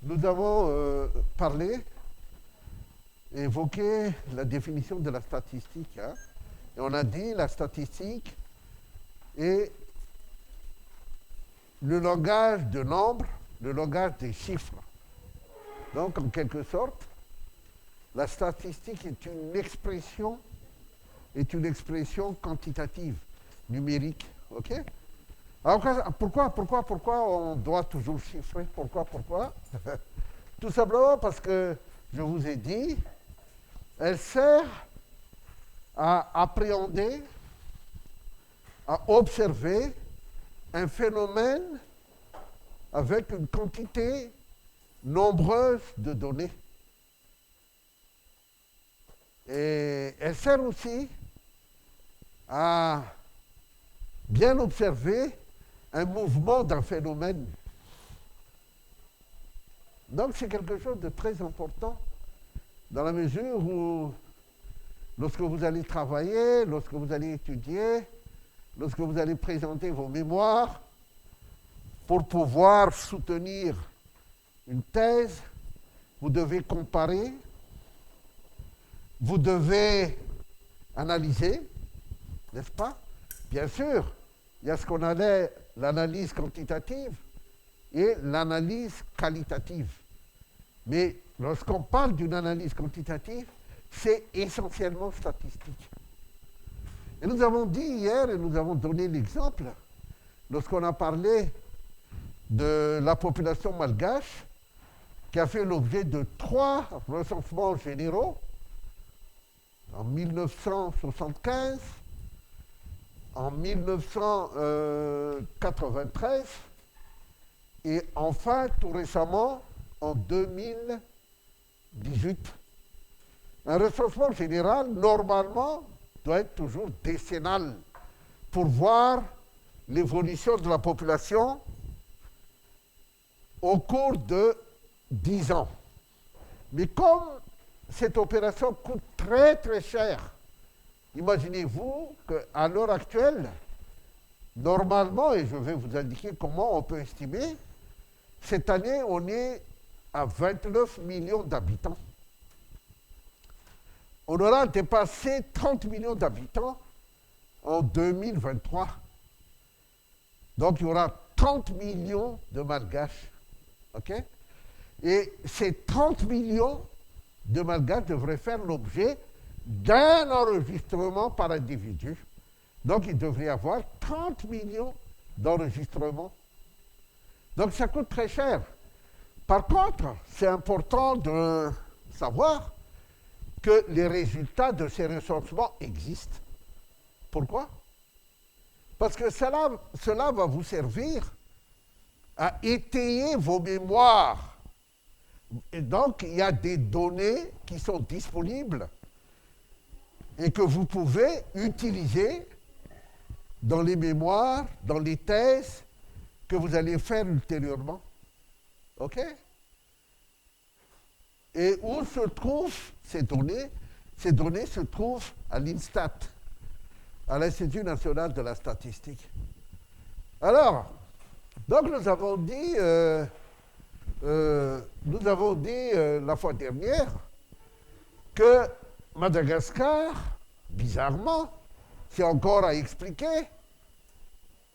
Nous avons parlé, évoqué la définition de la statistique. Hein, et on a dit la statistique est le langage de nombres, le langage des chiffres. Donc, en quelque sorte, la statistique est une expression quantitative, numérique. Ok. Alors, pourquoi on doit toujours chiffrer? Pourquoi? Tout simplement parce que, je vous ai dit, elle sert à appréhender, à observer un phénomène avec une quantité nombreuse de données. Et elle sert aussi à bien observer un mouvement d'un phénomène. Donc c'est quelque chose de très important dans la mesure où lorsque vous allez travailler, lorsque vous allez étudier, lorsque vous allez présenter vos mémoires, pour pouvoir soutenir une thèse, vous devez comparer, vous devez analyser, n'est-ce pas? Bien sûr, il y a ce qu'on appelle l'analyse quantitative et l'analyse qualitative. Mais lorsqu'on parle d'une analyse quantitative, c'est essentiellement statistique. Et nous avons dit hier, et nous avons donné l'exemple, lorsqu'on a parlé de la population malgache, qui a fait l'objet de 3 recensements généraux, en 1975, en 1993, et enfin, tout récemment, en 2018. Un recensement général, normalement, doit être toujours décennal pour voir l'évolution de la population au cours de 10 ans. Mais comme cette opération coûte très très cher, imaginez-vous qu'à l'heure actuelle, normalement, et je vais vous indiquer comment on peut estimer, cette année, on est à 29 millions d'habitants. On aura dépassé 30 millions d'habitants en 2023. Donc, il y aura 30 millions de malgaches. Okay? Et ces 30 millions de malgaches devraient faire l'objet d'un enregistrement par individu. Donc, il devrait y avoir 30 millions d'enregistrements. Donc, ça coûte très cher. Par contre, c'est important de savoir que les résultats de ces recensements existent. Pourquoi? Parce que cela va vous servir à étayer vos mémoires. Et donc, il y a des données qui sont disponibles et que vous pouvez utiliser dans les mémoires, dans les thèses que vous allez faire ultérieurement. OK? Et où se trouvent ces données? Ces données se trouvent à l'INSTAT, à l'Institut national de la statistique. Alors, donc nous avons dit la fois dernière que Madagascar, bizarrement, c'est encore à expliquer,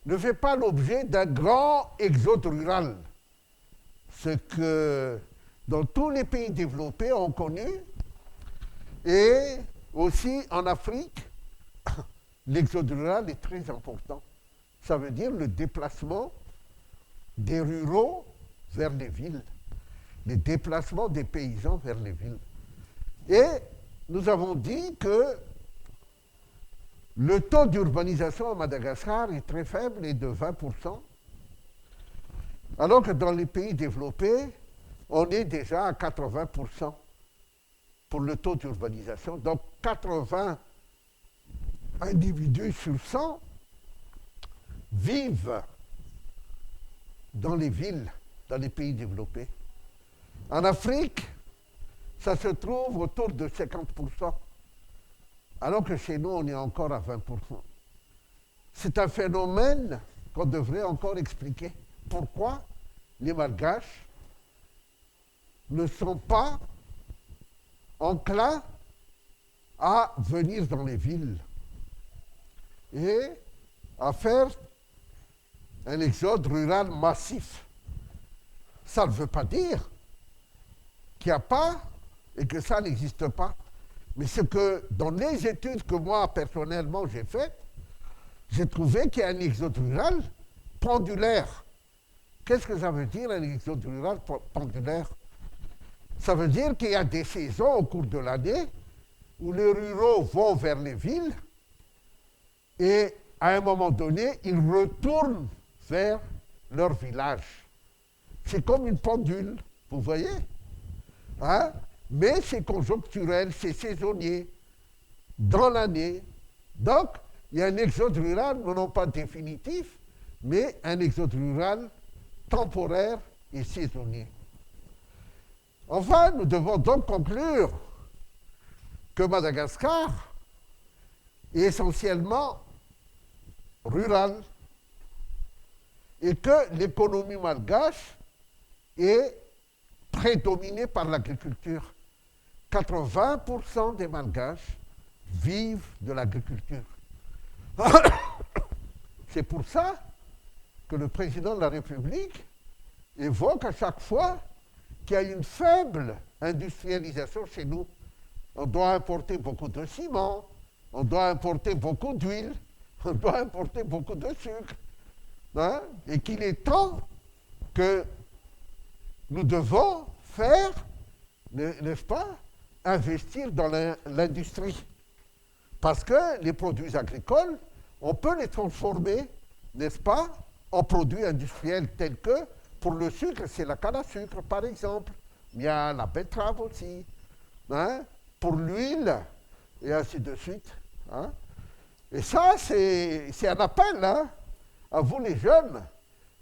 ne fait pas l'objet d'un grand exode rural. Ce que dans tous les pays développés ont connu, et aussi en Afrique, l'exode rural est très important. Ça veut dire le déplacement des ruraux vers les villes, le déplacement des paysans vers les villes. Et nous avons dit que le taux d'urbanisation à Madagascar est très faible, est de 20%, alors que dans les pays développés, on est déjà à 80% pour le taux d'urbanisation. Donc 80 individus sur 100 vivent dans les villes, dans les pays développés. En Afrique, ça se trouve autour de 50%, alors que chez nous, on est encore à 20%. C'est un phénomène qu'on devrait encore expliquer. Pourquoi les Malgaches ne sont pas enclins à venir dans les villes et à faire un exode rural massif. Ça ne veut pas dire qu'il n'y a pas et que ça n'existe pas. Mais c'est que dans les études que moi, personnellement, j'ai faites, j'ai trouvé qu'il y a un exode rural pendulaire. Qu'est-ce que ça veut dire, un exode rural pendulaire? Ça veut dire qu'il y a des saisons au cours de l'année où les ruraux vont vers les villes et à un moment donné, ils retournent vers leur village. C'est comme une pendule, vous voyez, hein? Mais c'est conjoncturel, c'est saisonnier, dans l'année. Donc, il y a un exode rural, non pas définitif, mais un exode rural temporaire et saisonnier. Enfin, nous devons donc conclure que Madagascar est essentiellement rural et que l'économie malgache est prédominée par l'agriculture. 80% des Malgaches vivent de l'agriculture. C'est pour ça que le président de la République évoque à chaque fois qu'il y a une faible industrialisation chez nous. On doit importer beaucoup de ciment, on doit importer beaucoup d'huile, on doit importer beaucoup de sucre. Hein? Et qu'il est temps que nous devons faire, n'est-ce pas, investir dans l'industrie. Parce que les produits agricoles, on peut les transformer, n'est-ce pas, en produits industriels tels que, pour le sucre, c'est la canne à sucre, par exemple. Il y a la betterave aussi. Hein? Pour l'huile, et ainsi de suite. Hein? Et ça, c'est un appel hein, à vous les jeunes,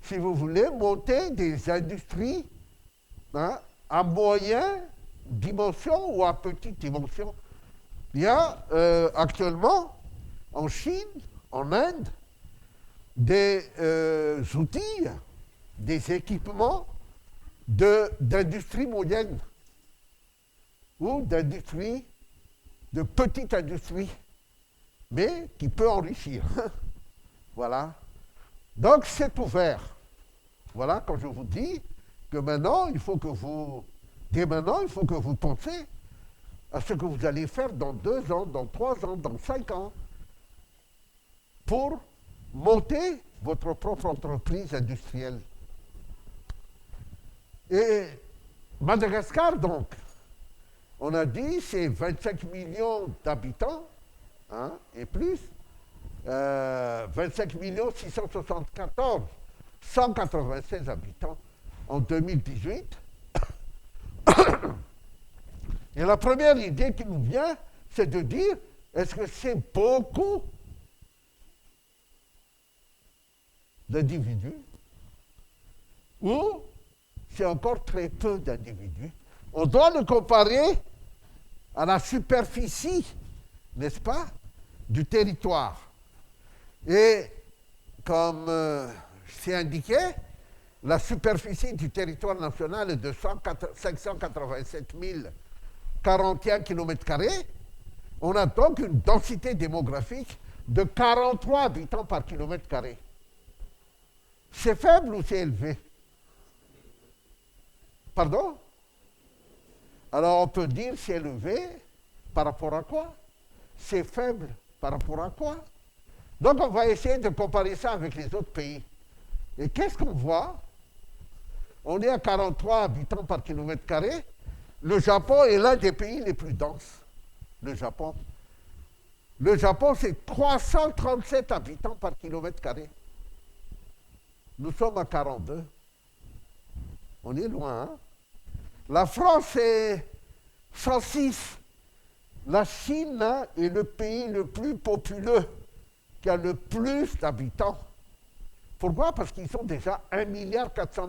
si vous voulez monter des industries hein, à moyenne dimension ou à petite dimension. Il y a actuellement en Chine, en Inde, des outils, des équipements d'industrie moyenne ou d'industrie, de petite industrie, mais qui peut enrichir. Voilà. Donc c'est ouvert. Voilà, quand je vous dis que maintenant, il faut que vous, dès maintenant, il faut que vous pensiez à ce que vous allez faire dans 2 ans, dans 3 ans, dans 5 ans, pour monter votre propre entreprise industrielle. Et Madagascar, donc, on a dit, c'est 25 millions d'habitants, hein, et plus, 25 674 196 habitants en 2018. Et la première idée qui nous vient, c'est de dire, est-ce que c'est beaucoup d'individus ou c'est encore très peu d'individus? On doit le comparer à la superficie, n'est-ce pas, du territoire. Et comme c'est indiqué, la superficie du territoire national est de 587 041 km². On a donc une densité démographique de 43 habitants par km². C'est faible ou c'est élevé? Pardon? Alors on peut dire c'est élevé par rapport à quoi? C'est faible par rapport à quoi? Donc on va essayer de comparer ça avec les autres pays. Et qu'est-ce qu'on voit? On est à 43 habitants par km². Le Japon est l'un des pays les plus denses. Le Japon. Le Japon, c'est 337 habitants par km². Nous sommes à 42. On est loin, hein? La France, c'est 106. La Chine hein, est le pays le plus populeux, qui a le plus d'habitants. Pourquoi? Parce qu'ils ont déjà 1,4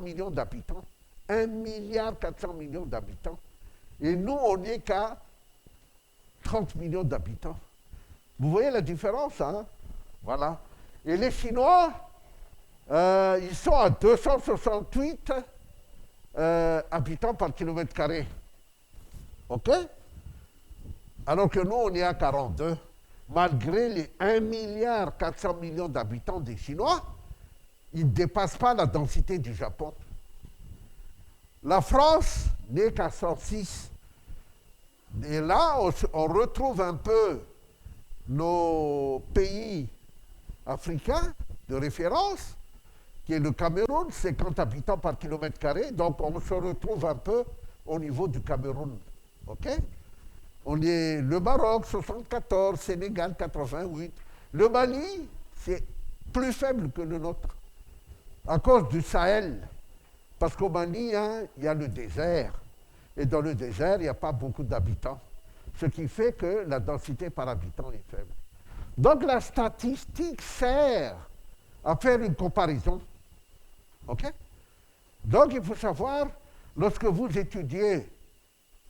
milliard d'habitants. 1,4 milliard d'habitants. Et nous, on n'est qu'à 30 millions d'habitants. Vous voyez la différence, hein? Voilà. Et les Chinois, ils sont à 268 habitants par kilomètre carré. OK? Alors que nous, on est à 42. Malgré les 1,4 milliard d'habitants des Chinois, ils ne dépassent pas la densité du Japon. La France n'est qu'à 106. Et là, on retrouve un peu nos pays africains de référence, qui est le Cameroun, 50 habitants par kilomètre carré. Donc, on se retrouve un peu au niveau du Cameroun. OK? On est le Maroc, 74, Sénégal, 88. Le Mali, c'est plus faible que le nôtre, à cause du Sahel. Parce qu'au Mali, hein, il y a le désert. Et dans le désert, il n'y a pas beaucoup d'habitants. Ce qui fait que la densité par habitant est faible. Donc la statistique sert à faire une comparaison. OK? Donc il faut savoir, lorsque vous étudiez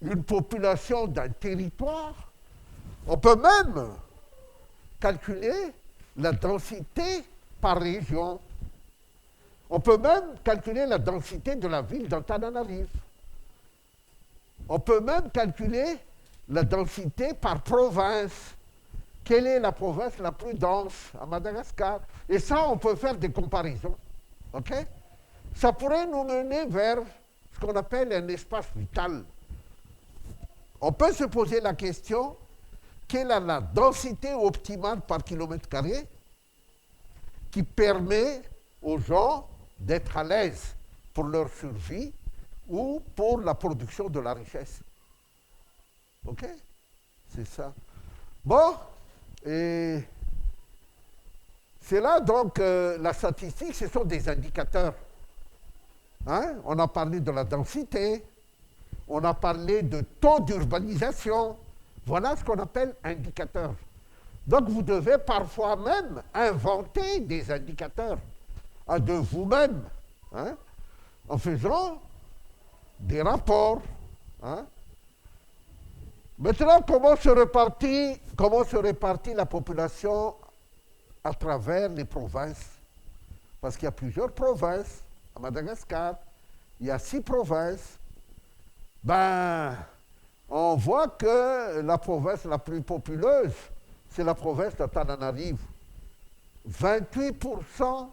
une population d'un territoire, on peut même calculer la densité par région. On peut même calculer la densité de la ville d'Antananarive. On peut même calculer la densité par province. Quelle est la province la plus dense à Madagascar? Et ça, on peut faire des comparaisons. OK? Ça pourrait nous mener vers ce qu'on appelle un espace vital. On peut se poser la question, quelle est la densité optimale par kilomètre carré qui permet aux gens d'être à l'aise pour leur survie ou pour la production de la richesse. OK? C'est ça. Bon, et c'est là donc la statistique, ce sont des indicateurs. Hein? On a parlé de la densité, on a parlé de taux d'urbanisation. Voilà ce qu'on appelle indicateurs. Donc vous devez parfois même inventer des indicateurs de vous-même, hein, en faisant des rapports. Hein. Maintenant, comment se répartit la population à travers les provinces? Parce qu'il y a plusieurs provinces. À Madagascar, il y a 6 provinces. Ben, on voit que la province la plus populeuse, c'est la province d'Antananarive. 28%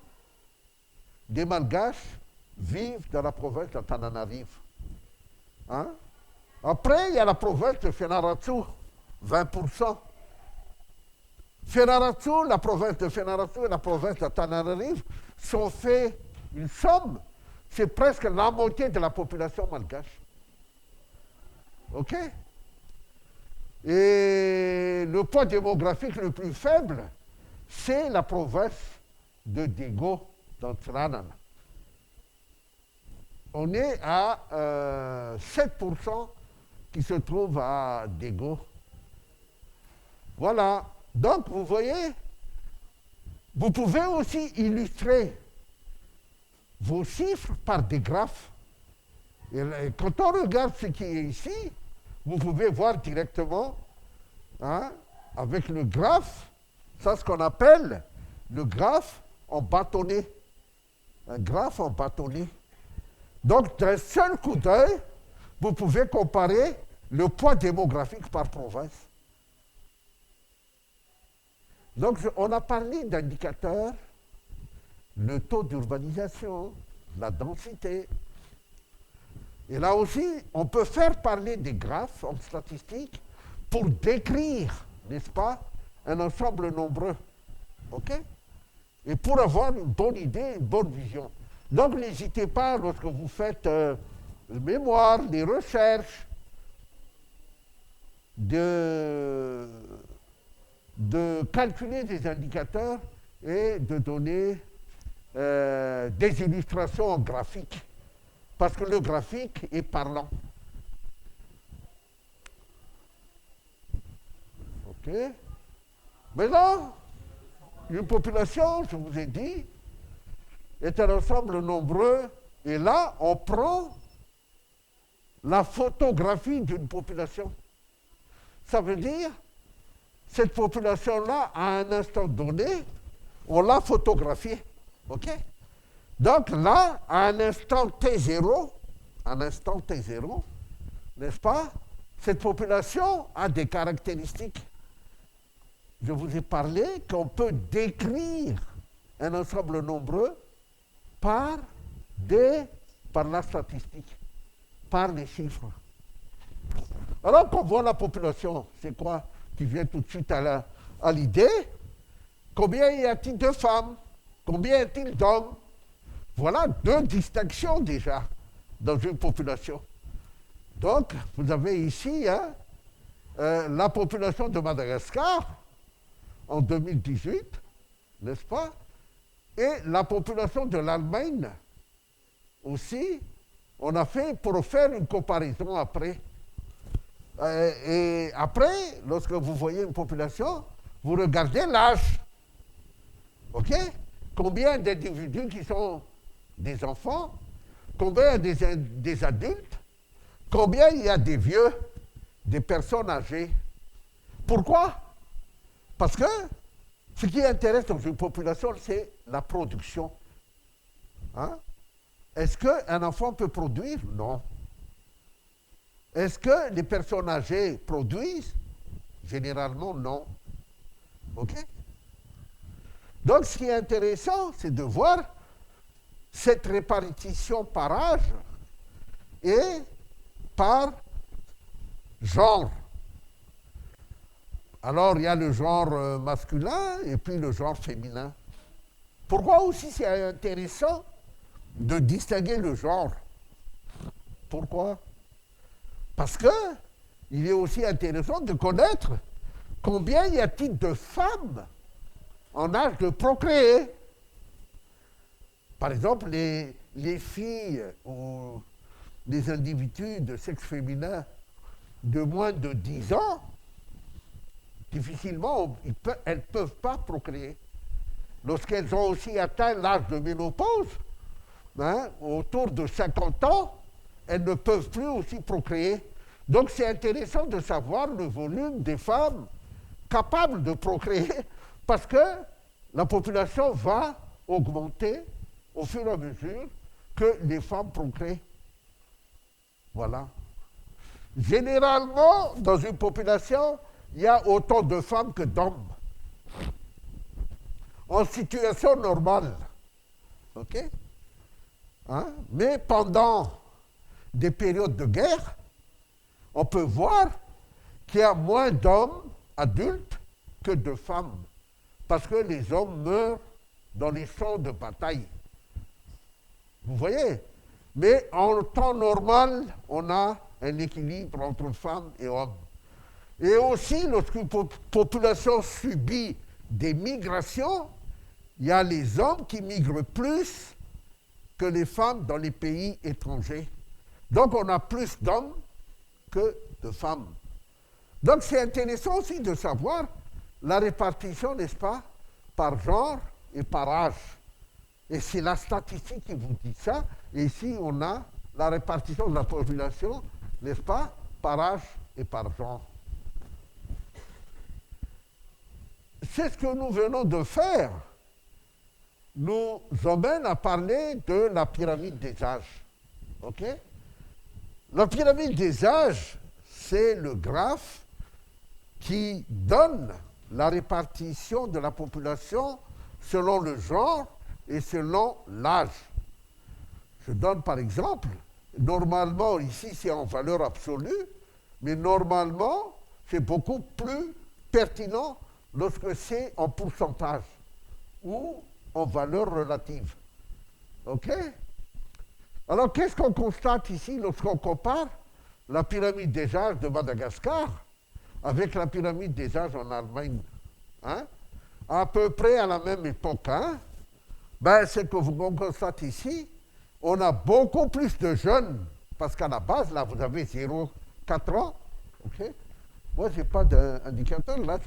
des Malgaches vivent dans la province d'Antananarive. Hein? Après, il y a la province de Fenarazu, 20%. La province de Fenarazu et la province d'Antananarive sont fait une somme, c'est presque la moitié de la population malgache. OK? Et le poids démographique le plus faible, c'est la province de Dego, dans Tsranan. On est à 7% qui se trouve à Dego. Voilà. Donc, vous voyez, vous pouvez aussi illustrer vos chiffres par des graphes. Et quand on regarde ce qui est ici, vous pouvez voir directement, hein, avec le graphe, ça ce qu'on appelle le graphe en bâtonnet. Un graphe en bâtonnet. Donc, d'un seul coup d'œil, vous pouvez comparer le poids démographique par province. Donc, on a parlé d'indicateurs, le taux d'urbanisation, la densité. Et là aussi, on peut faire parler des graphes en statistique pour décrire, n'est-ce pas, un ensemble nombreux. OK? Et pour avoir une bonne idée, une bonne vision. Donc, n'hésitez pas, lorsque vous faites le mémoire, les recherches, de calculer des indicateurs et de donner des illustrations graphiques. Parce que le graphique est parlant. OK? Maintenant, une population, je vous ai dit, est un ensemble nombreux. Et là, on prend la photographie d'une population. Ça veut dire, cette population-là, à un instant donné, on l'a photographiée. OK? Donc là, à un instant T0, un instant T0, n'est-ce pas? Cette population a des caractéristiques. Je vous ai parlé qu'on peut décrire un ensemble nombreux par la statistique, par les chiffres. Alors qu'on voit la population, c'est quoi qui vient tout de suite à l'idée? Combien y a-t-il de femmes? Combien y a-t-il d'hommes? Voilà deux distinctions déjà dans une population. Donc, vous avez ici la population de Madagascar en 2018, n'est-ce pas? Et la population de l'Allemagne aussi, on a fait pour faire une comparaison après. Et après, lorsque vous voyez une population, vous regardez l'âge. OK? Combien d'individus qui sont des enfants? Combien des adultes? Combien il y a des vieux, des personnes âgées? Pourquoi? Parce que ce qui intéresse dans une population, c'est la production. Hein? Est-ce qu'un enfant peut produire? Non. Est-ce que les personnes âgées produisent? Généralement, non. OK? Donc, ce qui est intéressant, c'est de voir cette répartition par âge et par genre. Alors, il y a le genre masculin et puis le genre féminin. Pourquoi aussi c'est intéressant de distinguer le genre? Pourquoi? Parce qu'il est aussi intéressant de connaître combien y a-t-il de femmes en âge de procréer. Par exemple, les filles ou les individus de sexe féminin de moins de 10 ans, difficilement, elles ne peuvent pas procréer. Lorsqu'elles ont aussi atteint l'âge de ménopause, autour de 50 ans, elles ne peuvent plus aussi procréer. Donc c'est intéressant de savoir le volume des femmes capables de procréer, parce que la population va augmenter au fur et à mesure que les femmes procréent. Voilà. Généralement, dans une population, il y a autant de femmes que d'hommes. En situation normale. OK? Mais pendant des périodes de guerre, on peut voir qu'il y a moins d'hommes adultes que de femmes. Parce que les hommes meurent dans les champs de bataille. Vous voyez? Mais en temps normal, on a un équilibre entre femmes et hommes. Et aussi, lorsqu'une population subit des migrations, il y a les hommes qui migrent plus que les femmes dans les pays étrangers. Donc on a plus d'hommes que de femmes. Donc c'est intéressant aussi de savoir la répartition, n'est-ce pas, par genre et par âge. Et c'est la statistique qui vous dit ça. Et ici, on a la répartition de la population, n'est-ce pas, par âge et par genre. C'est ce que nous venons de faire. Nous emmène à parler de la pyramide des âges. OK? La pyramide des âges, c'est le graphe qui donne la répartition de la population selon le genre et selon l'âge. Je donne par exemple, normalement, ici c'est en valeur absolue, mais normalement, c'est beaucoup plus pertinent lorsque c'est en pourcentage ou en valeur relative. OK? Alors, qu'est-ce qu'on constate ici lorsqu'on compare la pyramide des âges de Madagascar avec la pyramide des âges en Allemagne? À peu près à la même époque. C'est que vous constatez ici, on a beaucoup plus de jeunes, parce qu'à la base, là, vous avez 0,4 ans. OK? Moi, je n'ai pas d'indicateur, là,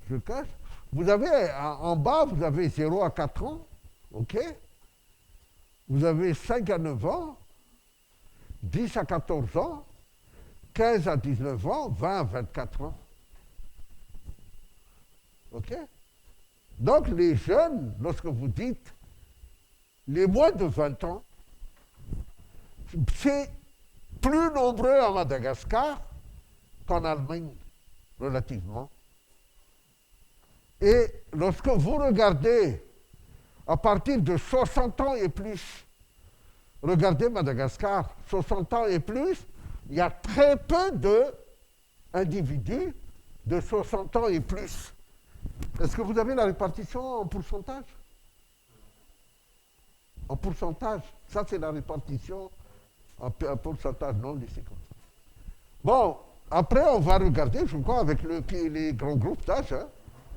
je cache. Vous avez, en bas, vous avez 0 à 4 ans. OK? Vous avez 5 à 9 ans, 10 à 14 ans, 15 à 19 ans, 20 à 24 ans. OK? Donc les jeunes, lorsque vous dites les moins de 20 ans, c'est plus nombreux à Madagascar qu'en Allemagne, relativement. Et lorsque vous regardez à partir de 60 ans et plus, regardez Madagascar, 60 ans et plus, il y a très peu d'individus de 60 ans et plus. Est-ce que vous avez la répartition en pourcentage? En pourcentage, ça c'est la répartition en pourcentage non lycée comme ça. Bon, après on va regarder, je crois, avec les grands groupes d'âge, hein,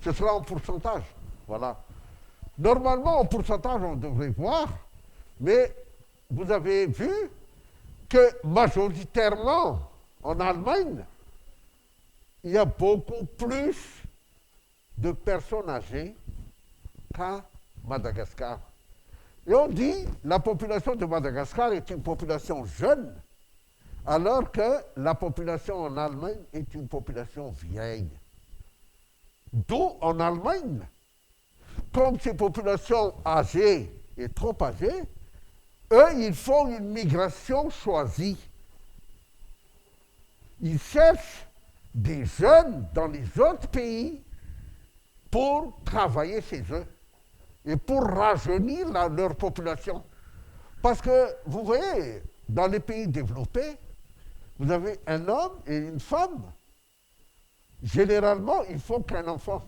ce sera en pourcentage. Voilà. Normalement, en pourcentage, on devrait voir, mais vous avez vu que majoritairement en Allemagne, il y a beaucoup plus de personnes âgées qu'à Madagascar. Et on dit que la population de Madagascar est une population jeune, alors que la population en Allemagne est une population vieille. D'où en Allemagne, comme ces populations âgées et trop âgées, eux, ils font une migration choisie. Ils cherchent des jeunes dans les autres pays pour travailler chez eux et pour rajeunir leur population. Parce que, vous voyez, dans les pays développés, vous avez un homme et une femme. Généralement, il faut qu'un enfant.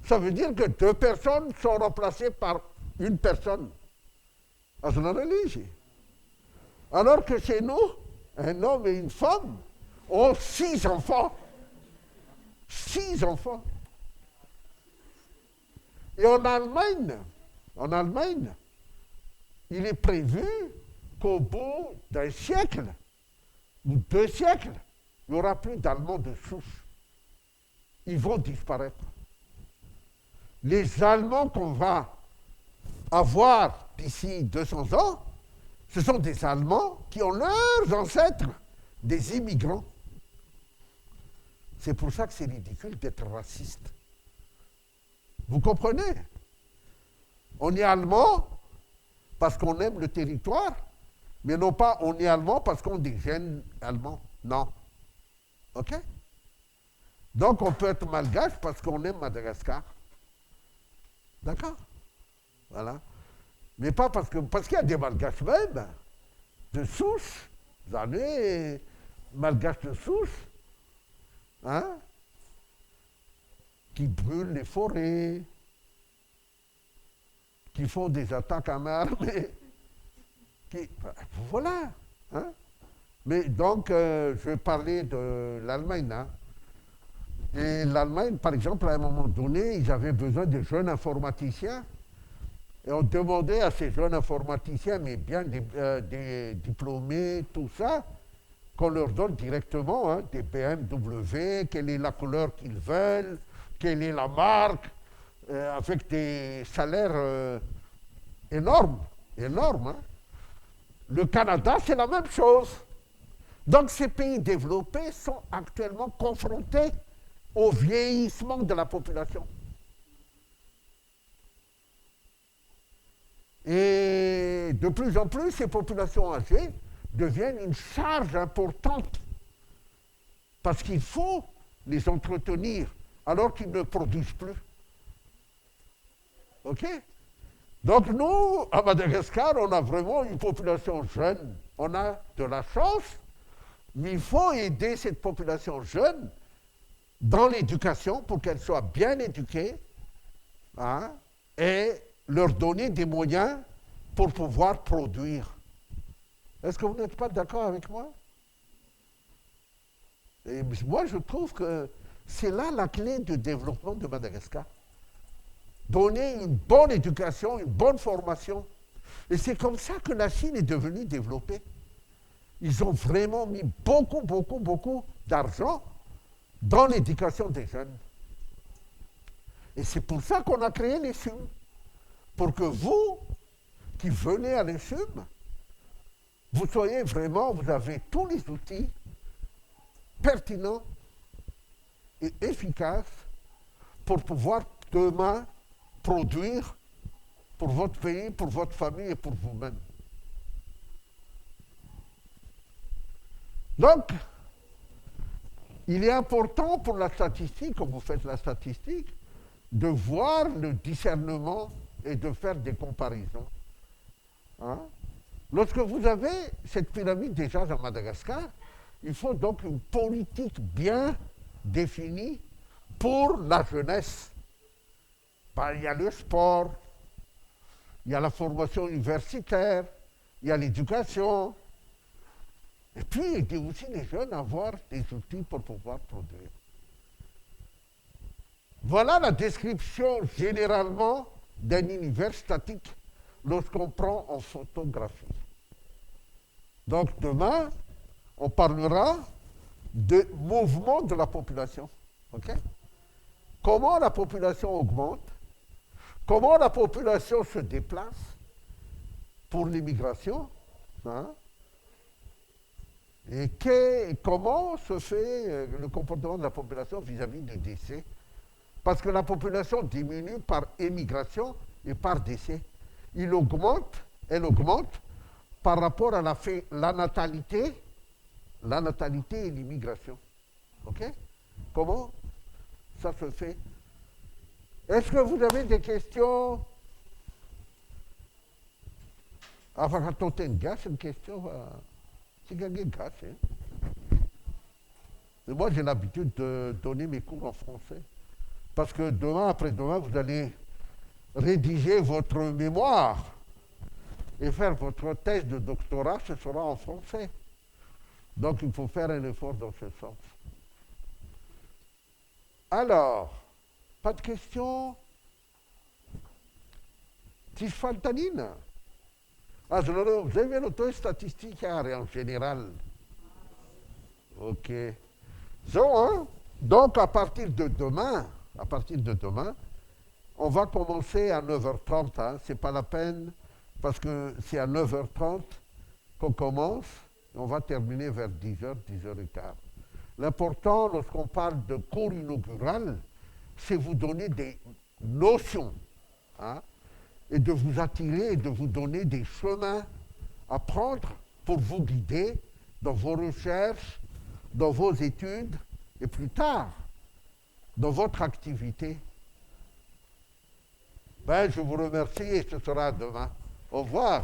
Ça veut dire que 2 personnes sont remplacées par une personne. À la religion. Alors que chez nous, un homme et une femme ont 6 enfants. 6 enfants. Et en Allemagne, il est prévu qu'au bout d'un siècle, ou 2 siècles, il n'y aura plus d'Allemands de souche. Ils vont disparaître. Les Allemands qu'on va avoir d'ici 200 ans, ce sont des Allemands qui ont leurs ancêtres, des immigrants. C'est pour ça que c'est ridicule d'être raciste. Vous comprenez? On est allemand parce qu'on aime le territoire, mais non pas on est allemand parce qu'on est jeunes allemands. Non. OK? Donc on peut être malgache parce qu'on aime Madagascar. D'accord? Voilà. Mais pas parce qu'il y a des malgaches même, de souche. Vous avez malgaches de souche, hein? Qui brûlent les forêts, qui font des attaques à main armée. Voilà. Hein? Mais donc, je vais parler de l'Allemagne. Hein? Et l'Allemagne, par exemple, à un moment donné, ils avaient besoin de jeunes informaticiens. Et on demandait à ces jeunes informaticiens, mais bien des diplômés, tout ça, qu'on leur donne directement hein, des BMW, quelle est la couleur qu'ils veulent, quelle est la marque, avec des salaires énormes. Hein. Le Canada, c'est la même chose. Donc ces pays développés sont actuellement confrontés au vieillissement de la population. Et de plus en plus, ces populations âgées deviennent une charge importante parce qu'il faut les entretenir alors qu'ils ne produisent plus. OK? Donc nous, à Madagascar, on a vraiment une population jeune. On a de la chance, mais il faut aider cette population jeune dans l'éducation pour qu'elle soit bien éduquée hein, et leur donner des moyens pour pouvoir produire. Est-ce que vous n'êtes pas d'accord avec moi? Et moi, je trouve que c'est là la clé du développement de Madagascar. Donner une bonne éducation, une bonne formation. Et c'est comme ça que la Chine est devenue développée. Ils ont vraiment mis beaucoup d'argent dans l'éducation des jeunes. Et c'est pour ça qu'on a créé les CHUM. Pour que vous, qui venez à l'ESUM, vous soyez vraiment, vous avez tous les outils pertinents et efficaces pour pouvoir demain produire pour votre pays, pour votre famille et pour vous-même. Donc, il est important pour la statistique, quand vous faites la statistique, de voir le discernement et de faire des comparaisons. Hein? Lorsque vous avez cette pyramide déjà à Madagascar, il faut donc une politique bien définie pour la jeunesse. Ben, il y a le sport, il y a la formation universitaire, il y a l'éducation. Et puis, aider aussi les jeunes à avoir des outils pour pouvoir produire. Voilà la description généralement d'un univers statique lorsqu'on prend en photographie. Donc demain, on parlera de mouvement de la population. Okay? Comment la population augmente, comment la population se déplace pour l'immigration, hein? Et comment se fait le comportement de la population vis-à-vis du décès. Parce que la population diminue par émigration et par décès. Elle augmente par rapport à la natalité et l'immigration. OK? Comment ça se fait? Est-ce que vous avez des questions? Enfin, quand on gars, c'est une question. C'est gagné gars, hein? Et moi, j'ai l'habitude de donner mes cours en français. Parce que demain, après-demain, vous allez rédiger votre mémoire et faire votre thèse de doctorat, ce sera en français. Donc, il faut faire un effort dans ce sens. Alors, pas de questions? Cisfaltanine? Ah, vous avez l'auto statistique en général. OK. Hein? Donc, à partir de demain, on va commencer à 9h30. Hein. Ce n'est pas la peine, parce que c'est à 9h30 qu'on commence. Et on va terminer vers 10h, 10h15. L'important, lorsqu'on parle de cours inaugural, c'est vous donner des notions. Hein, et de vous attirer et de vous donner des chemins à prendre pour vous guider dans vos recherches, dans vos études et plus tard, dans votre activité. Ben, je vous remercie et ce sera demain. Au revoir.